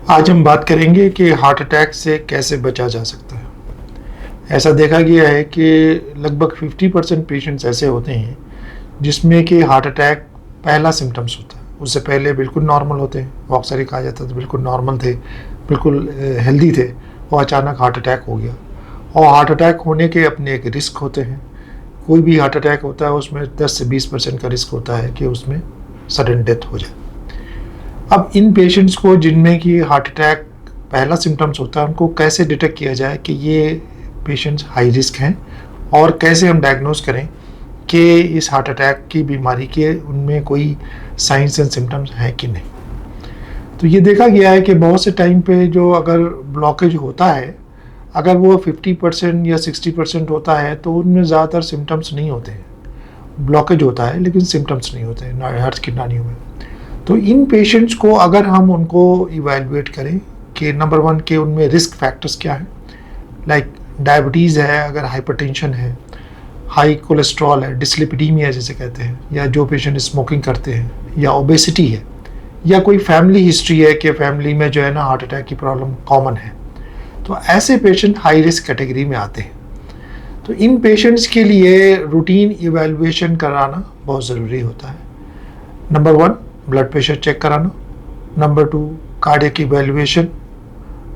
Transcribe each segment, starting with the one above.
आज हम बात करेंगे कि हार्ट अटैक से कैसे बचा जा सकता है। ऐसा देखा गया है कि लगभग 50% पेशेंट्स ऐसे होते हैं जिसमें कि हार्ट अटैक पहला सिम्टम्स होता है। उससे पहले बिल्कुल नॉर्मल होते हैं, अक्सर ही कहा जाता है तो बिल्कुल नॉर्मल थे, बिल्कुल हेल्दी थे, और अचानक हार्ट अटैक हो गया। और हार्ट अटैक होने के अपने एक रिस्क होते हैं। कोई भी हार्ट अटैक होता है उसमें 10 से 20% का रिस्क होता है कि उसमें सडन डेथ हो जाए। अब इन पेशेंट्स को जिनमें कि हार्ट अटैक पहला सिम्टम्स होता है, उनको कैसे डिटेक्ट किया जाए कि ये पेशेंट्स हाई रिस्क हैं, और कैसे हम डायग्नोस करें कि इस हार्ट अटैक की बीमारी के उनमें कोई साइंस एंड सिम्टम्स हैं कि नहीं। तो ये देखा गया है कि बहुत से टाइम पे जो अगर ब्लॉकेज होता है, अगर वो 50% या 60% होता है तो उनमें ज़्यादातर सिम्टम्स नहीं होते हैं। ब्लॉकेज होता है लेकिन सिम्टम्स नहीं होते हैं हार्ट की नालियों में। तो इन पेशेंट्स को अगर हम उनको इवैल्यूएट करें कि नंबर 1 के उनमें रिस्क फैक्टर्स क्या है, लाइक डायबिटीज़ है, अगर हाइपरटेंशन है, हाई कोलेस्ट्रॉल है, डिस्लिपिडीमिया जैसे कहते हैं, या जो पेशेंट स्मोकिंग करते हैं, या ओबेसिटी है, या कोई फैमिली हिस्ट्री है कि फैमिली में जो है ना हार्ट अटैक की प्रॉब्लम कॉमन है, तो ऐसे पेशेंट हाई रिस्क कैटेगरी में आते हैं। तो इन पेशेंट्स के लिए रूटीन इवैल्यूएशन कराना बहुत ज़रूरी होता है। नंबर 1 ब्लड प्रेशर चेक कराना, नंबर 2 कार्डियक इवैल्यूएशन,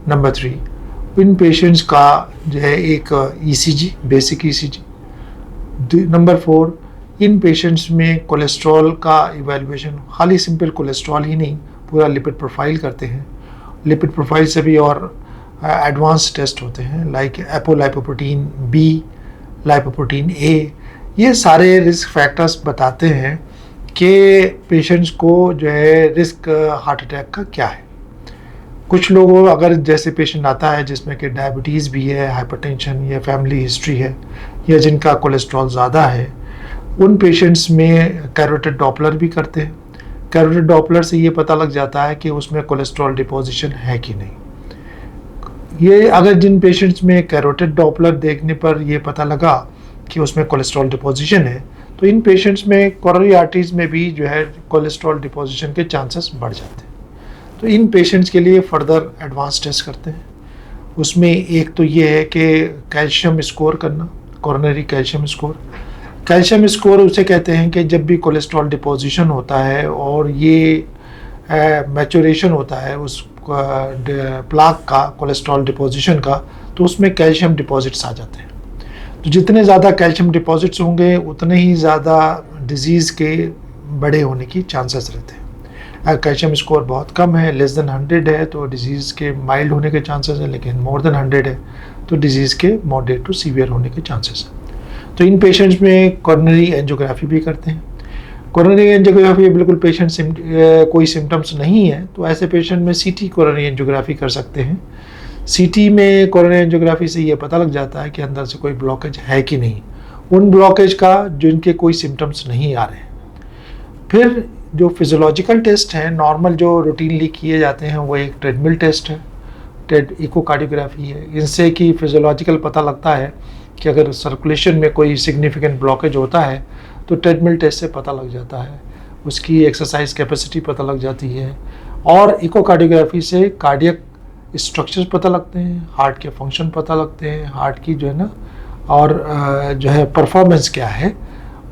नंबर 3 इन पेशेंट्स का जो है एक ईसीजी, बेसिक ईसीजी, नंबर 4 इन पेशेंट्स में कोलेस्ट्रॉल का इवैल्यूएशन, खाली सिंपल कोलेस्ट्रॉल ही नहीं, पूरा लिपिड प्रोफाइल करते हैं। लिपिड प्रोफाइल से भी और एडवांस टेस्ट होते हैं, लाइक एपोलाइपोप्रोटीन बी, लाइपोप्रोटीन ए। ये सारे रिस्क फैक्टर्स बताते हैं कि पेशेंट्स को जो है रिस्क हार्ट अटैक का क्या है। कुछ लोगों अगर जैसे पेशेंट आता है जिसमें कि डायबिटीज़ भी है, हाइपरटेंशन या फैमिली हिस्ट्री है, या जिनका कोलेस्ट्रॉल ज़्यादा है, उन पेशेंट्स में कैरोटिड डॉपलर भी करते हैं। कैरोटिड डॉपलर से ये पता लग जाता है कि उसमें कोलेस्ट्रॉल डिपोजिशन है कि नहीं। ये अगर जिन पेशेंट्स में कैरोटिड डॉपलर देखने पर ये पता लगा कि उसमें कोलेस्ट्रॉल डिपोजिशन है, तो इन पेशेंट्स में कोरोनरी आर्टरीज में भी जो है कोलेस्ट्रॉल डिपोजिशन के चांसेस बढ़ जाते हैं। तो इन पेशेंट्स के लिए फर्दर एडवांस टेस्ट करते हैं। उसमें एक तो ये है कि कैल्शियम स्कोर करना, coronary calcium score. Calcium score उसे कहते हैं कि जब भी कोलेस्ट्रॉल डिपोजिशन होता है और ये मैचुरेशन होता है उस प्लाक का, कोलेस्ट्रॉल डिपोजिशन का, तो उसमें कैल्शियम डिपॉजिट्स आ जाते हैं। तो जितने ज़्यादा कैल्शियम डिपॉजिट्स होंगे उतने ही ज़्यादा डिजीज़ के बड़े होने की चांसेस रहते हैं। अगर कैल्शियम स्कोर बहुत कम है, लेस देन 100 है, तो डिजीज़ के माइल्ड होने के चांसेस हैं, लेकिन मोर देन 100 है तो डिजीज़ के मॉडरेट टू सीवियर होने के चांसेस हैं। तो इन पेशेंट्स में कोरोनरी एंजियोग्राफी भी करते हैं। कोरोनरी एंजियोग्राफी बिल्कुल पेशेंट कोई सिम्टम्स नहीं है तो ऐसे पेशेंट में सीटी कोरोनरी एंजियोग्राफी कर सकते हैं। सीटी में कोरोनरी एंजियोग्राफी से ये पता लग जाता है कि अंदर से कोई ब्लॉकेज है कि नहीं, उन ब्लॉकेज का जिनके कोई सिम्टम्स नहीं आ रहे हैं। फिर जो फिजियोलॉजिकल टेस्ट हैं नॉर्मल जो रूटीनली किए जाते हैं, वो एक ट्रेडमिल टेस्ट है, इकोकार्डियोग्राफी है। इनसे कि फिजियोलॉजिकल पता लगता है कि अगर सर्कुलेशन में कोई सिग्निफिकेंट ब्लॉकेज होता है तो ट्रेडमिल टेस्ट से पता लग जाता है, उसकी एक्सरसाइज कैपेसिटी पता लग जाती है। और इकोकार्डियोग्राफी से कार्डियक स्ट्रक्चर्स पता लगते हैं, हार्ट के फंक्शन पता लगते हैं, हार्ट की जो है ना और जो है परफॉर्मेंस क्या है।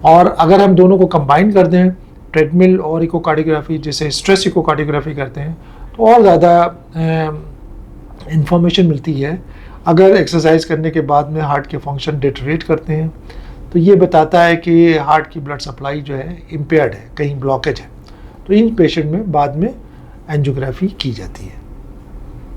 और अगर हम दोनों को कंबाइन कर दें, ट्रेडमिल और इकोकार्डियोग्राफी, जैसे स्ट्रेस इकोकार्डियोग्राफी करते हैं, तो और ज़्यादा इंफॉर्मेशन मिलती है। अगर एक्सरसाइज करने के बाद में हार्ट के फंक्शन डिटेरियोरेट करते हैं तो ये बताता है कि हार्ट की ब्लड सप्लाई जो है इम्पेयर्ड है, कहीं ब्लॉकेज है, तो इन पेशेंट में बाद में एंजियोग्राफी की जाती है।